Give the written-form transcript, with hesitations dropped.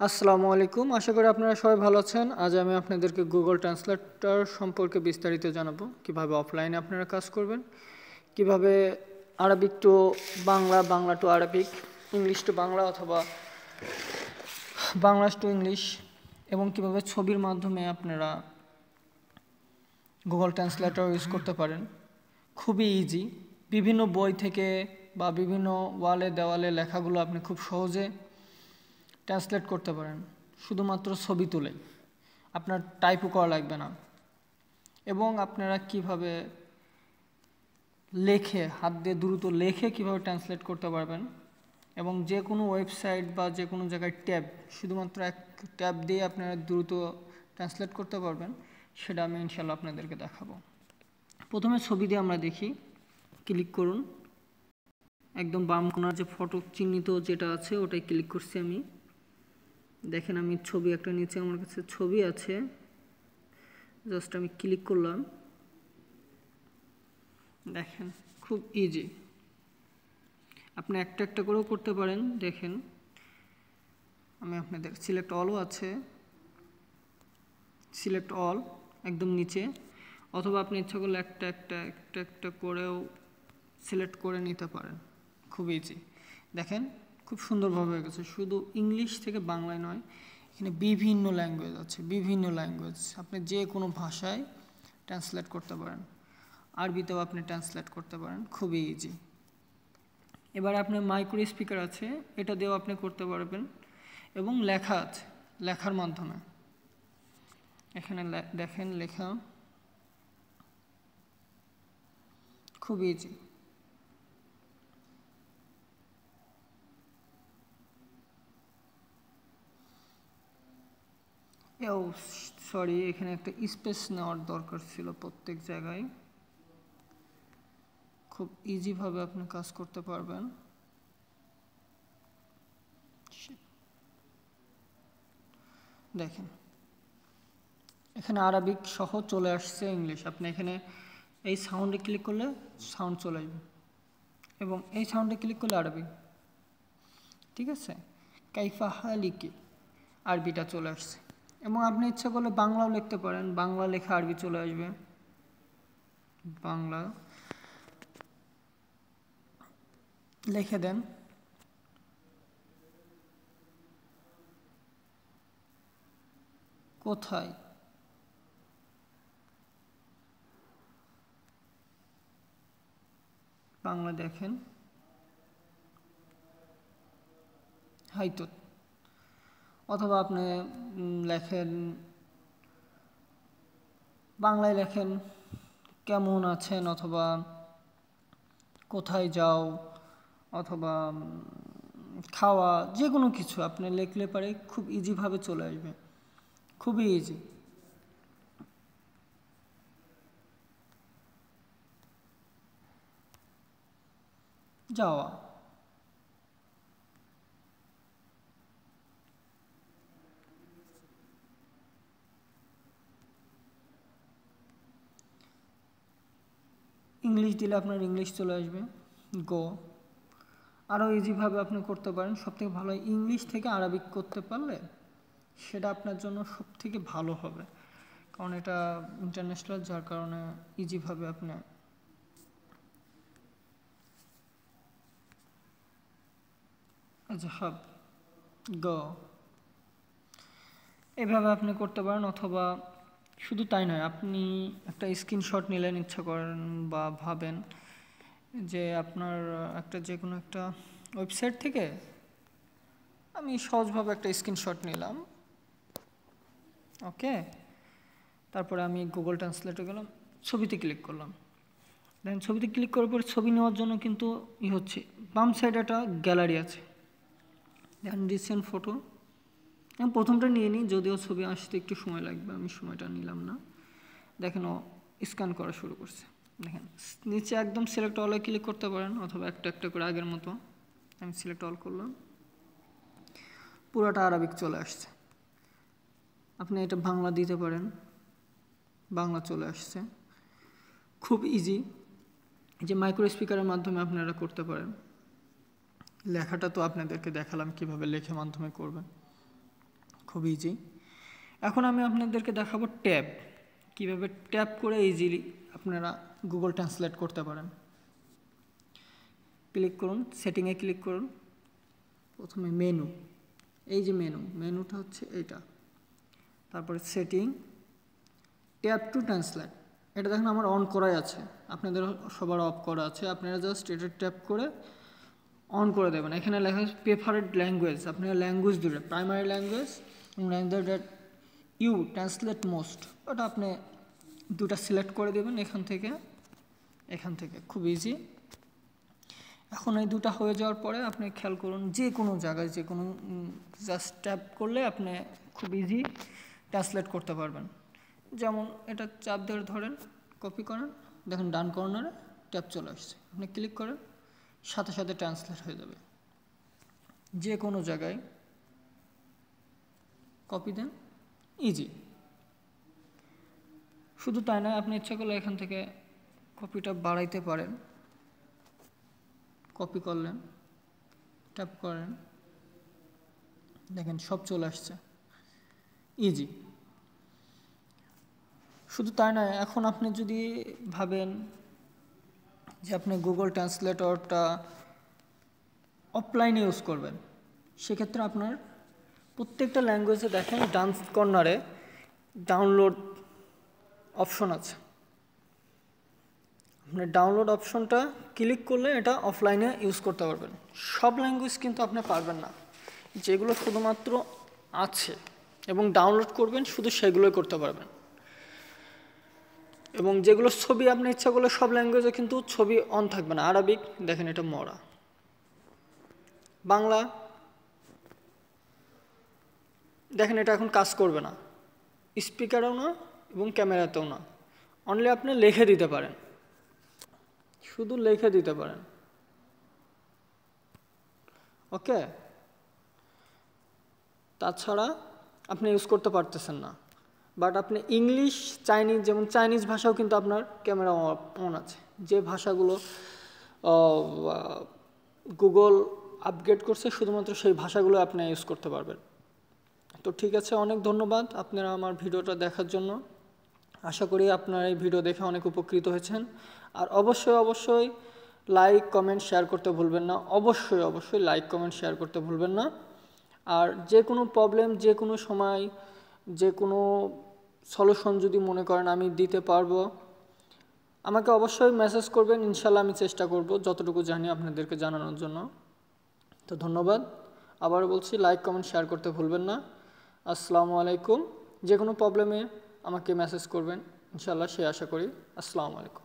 আসসালামু আলাইকুম। আশা করি আপনারা সবাই ভালো আছেন। আজ আমি আপনাদেরকে গুগল ট্রান্সলেটর সম্পর্কে বিস্তারিত জানাবো, কিভাবে অফলাইনে আপনারা কাজ করবেন, কিভাবে Arabic to Bangla, Bangla to Arabic, English to Bangla অথবা বাংলা টু ইংলিশ, এবং কিভাবে ছবির মাধ্যমে আপনারা গুগল ট্রান্সলেটর ইউজ করতে পারেন। খুবই ইজি। বিভিন্ন বই থেকে বা বিভিন্ন ওয়ালে দেওয়ালে লেখাগুলো আপনি খুব সহজে ট্রান্সলেট করতে পারেন, শুধুমাত্র ছবি তুলে। আপনার টাইপও করা লাগবে না। এবং আপনারা কিভাবে লেখে, হাত দিয়ে দ্রুত লেখে কিভাবে ট্রান্সলেট করতে পারবেন, এবং যে কোনো ওয়েবসাইট বা যে কোনো জায়গায় ট্যাব, শুধুমাত্র এক ট্যাব দিয়ে আপনারা দ্রুত ট্রান্সলেট করতে পারবেন, সেটা আমি ইনশাল্লাহ আপনাদেরকে দেখাবো। প্রথমে ছবি দিয়ে আমরা দেখি। ক্লিক করুন, একদম বাম কোণার যে ফটো চিহ্নিত যেটা আছে ওটাই ক্লিক করছি আমি। দেখেন আমি ছবি একটা নিচে আমার কাছে ছবি আছে, জাস্ট আমি ক্লিক করলাম। দেখেন খুব ইজি, আপনি একটা একটা করেও করতে পারেন। দেখেন আমি আপনাদের সিলেক্ট অলও আছে, সিলেক্ট অল একদম নিচে, অথবা আপনি ইচ্ছা করলে একটা একটা একটা একটা করেও সিলেক্ট করে নিতে পারেন। খুব ইজি। দেখেন খুব সুন্দরভাবে হয়ে গেছে। শুধু ইংলিশ থেকে বাংলায় নয়, এখানে বিভিন্ন ল্যাঙ্গুয়েজ আছে, বিভিন্ন ল্যাঙ্গুয়েজ আপনি যে কোনো ভাষায় ট্রান্সলেট করতে পারেন। আরবিতেও আপনি ট্রান্সলেট করতে পারেন, খুবই ইজি। এবার আপনার মাইক্রো স্পিকার আছে, এটা দিয়েও আপনি করতে পারবেন, এবং লেখা আছে, লেখার মাধ্যমে এখানে দেখেন লেখা খুব ইজি। সরি, এখানে একটা স্পেস নেওয়ার দরকার ছিল প্রত্যেক জায়গায়। খুব ইজিভাবে আপনি কাজ করতে পারবেন। দেখেন এখানে আরবিক সহ চলে আসছে ইংলিশ। আপনি এখানে এই সাউন্ডে ক্লিক করলে সাউন্ড চলে আসবে, এবং এই সাউন্ডে ক্লিক করলে আরবি। ঠিক আছে, কাইফা হালিকি আরবিটা চলে আসছে। এবং আপনি ইচ্ছা করলে বাংলাও লিখতে পারেন, বাংলা লেখা আরবি চলে আসবে। বাংলা লিখে দেন, কোথায়, বাংলা দেখেন হয়তো, অথবা আপনি লেখেন বাংলায় লেখেন কেমন আছেন, অথবা কোথায় যাও, অথবা খাওয়া, যে কোনো কিছু আপনি লিখলে পারে খুব ইজিভাবে চলে আসবে, খুবই ইজি। যাওয়া, ইংলিশ দিলে আপনার ইংলিশ চলে আসবে, গো। আরও ইজিভাবে আপনি করতে পারেন। সবথেকে ভালো ইংলিশ থেকে আরবিক করতে পারলে সেটা আপনার জন্য সবথেকে ভালো হবে, কারণ এটা ইন্টারন্যাশনাল, যার কারণে ইজিভাবে আপনি আজহাব গো এভাবে আপনি করতে পারেন। অথবা শুধু তাই নয়, আপনি একটা স্ক্রিনশট নিলেন, ইচ্ছা করেন বা ভাবেন যে আপনার একটা যে কোনো একটা ওয়েবসাইট থেকে আমি সহজভাবে একটা স্ক্রিনশট নিলাম, ওকে। তারপরে আমি গুগল ট্রান্সলেটে গেলাম, ছবিতে ক্লিক করলাম। দেখেন ছবিতে ক্লিক করার পর ছবি নেওয়ার জন্য কিন্তু হচ্ছে বাম সাইডে একটা গ্যালারি আছে, দেখেন রিসেন্ট ফটো। আমি প্রথমটা নিয়ে নিই, যদিও ছবি আসতে একটু সময় লাগবে, আমি সময়টা নিলাম না। দেখেন ও স্ক্যান করা শুরু করছে। দেখেন নিচে একদম সিলেক্ট অলে ক্লিক করতে পারেন, অথবা একটা একটা করে আগের মতো। আমি সিলেক্ট অল করলাম, পুরোটা আরবিক চলে আসছে। আপনি এটা বাংলা দিতে পারেন, বাংলা চলে আসছে, খুব ইজি। যে মাইক্রো স্পিকারের মাধ্যমে আপনারা করতে পারেন। লেখাটা তো আপনাদেরকে দেখালাম কিভাবে লেখে মাধ্যমে করবেন। খুব ইজি। এখন আমি আপনাদেরকে দেখাবো ট্যাব, কীভাবে ট্যাব করে ইজিলি আপনারা গুগল ট্রান্সলেট করতে পারেন। ক্লিক করুন, সেটিংয়ে ক্লিক করুন, প্রথমে মেনু, এই যে মেনুটা হচ্ছে এইটা, তারপরে সেটিং, ট্যাব টু ট্রান্সলেট, এটা দেখেন আমার অন করাই আছে, আপনাদের সবার অফ করা আছে। আপনারা জাস্ট এটা ট্যাপ করে অন করে দেবেন। এখানে লেখা আছে প্রেফারেড ল্যাঙ্গুয়েজ, আপনারা ল্যাঙ্গুয়েজ দেবেন, প্রাইমারি ল্যাঙ্গুয়েজ এবং language that you translate most, ওটা আপনি দুটা সিলেক্ট করে দেবেন এখান থেকে, খুব ইজি। এখন এই দুটা হয়ে যাওয়ার পরে আপনি খেয়াল করুন, যে কোনো জায়গায় যে কোনো জাস্ট ট্যাপ করলে আপনি খুব ইজি ট্রান্সলেট করতে পারবেন। যেমন এটা চাপ ধরে ধরেন, কপি করেন, দেখেন ডান কর্নারে ট্যাপ চলে আসছে, আপনি ক্লিক করেন, সাথে সাথে ট্রান্সলেট হয়ে যাবে। যে কোনো জায়গায় কপি দেন, ইজি। শুধু তাই নয়, আপনি ইচ্ছা করলে এখান থেকে কপিটা বাড়াইতে পারেন, কপি করলেন, ট্যাপ করেন, দেখেন সব চলে আসছে, ইজি। শুধু তাই নয়, এখন আপনি যদি ভাবেন যে আপনি গুগল ট্রান্সলেটরটা অফলাইনে ইউজ করবেন, সেক্ষেত্রে আপনার প্রত্যেকটা ল্যাঙ্গুয়েজে দেখেন ডান কর্নারে ডাউনলোড অপশন আছে, আপনি ডাউনলোড অপশনটা ক্লিক করলে এটা অফলাইনে ইউজ করতে পারবেন। সব ল্যাঙ্গুয়েজ কিন্তু আপনি পারবেন না, যেগুলো শুধুমাত্র আছে এবং ডাউনলোড করবেন শুধু সেগুলোই করতে পারবেন। এবং যেগুলো ছবি আপনি ইচ্ছা করলে সব ল্যাঙ্গুয়েজে কিন্তু ছবি অন থাকবে না। আরবিক দেখেন এটা মরা, বাংলা দেখেন এটা এখন কাজ করবে না, স্পিকারেও না এবং ক্যামেরাতেও না, অনলি আপনি লিখে দিতে পারেন, শুধু লিখে দিতে পারেন, ওকে। তাছাড়া আপনি ইউজ করতে পারতেছেন না। বাট আপনি ইংলিশ, চাইনিজ, যেমন চাইনিজ ভাষাও কিন্তু আপনার ক্যামেরা অন আছে, যে ভাষাগুলো গুগল আপগ্রেড করছে শুধুমাত্র সেই ভাষাগুলো আপনি ইউজ করতে পারবেন। তো ঠিক আছে, অনেক ধন্যবাদ আপনারা আমার ভিডিওটা দেখার জন্য। আশা করি আপনারা এই ভিডিও দেখে অনেক উপকৃত হয়েছেন। আর অবশ্যই লাইক কমেন্ট শেয়ার করতে ভুলবেন না, অবশ্যই লাইক কমেন্ট শেয়ার করতে ভুলবেন না। আর যে কোনো প্রবলেম, যে কোনো সময়, যে কোনো সলিউশন যদি মনে করেন আমি দিতে পারবো, আমাকে অবশ্যই মেসেজ করবেন, ইনশাল্লাহ আমি চেষ্টা করব যতটুকু জানি আপনাদেরকে জানানোর জন্য। তো ধন্যবাদ, আবার বলছি লাইক কমেন্ট শেয়ার করতে ভুলবেন না। আসসালামু আলাইকুম। যে কোনো প্রবলেমে আমাকে মেসেজ করবেন, ইনশাল্লাহ সে আশা করি। আসসালামু আলাইকুম।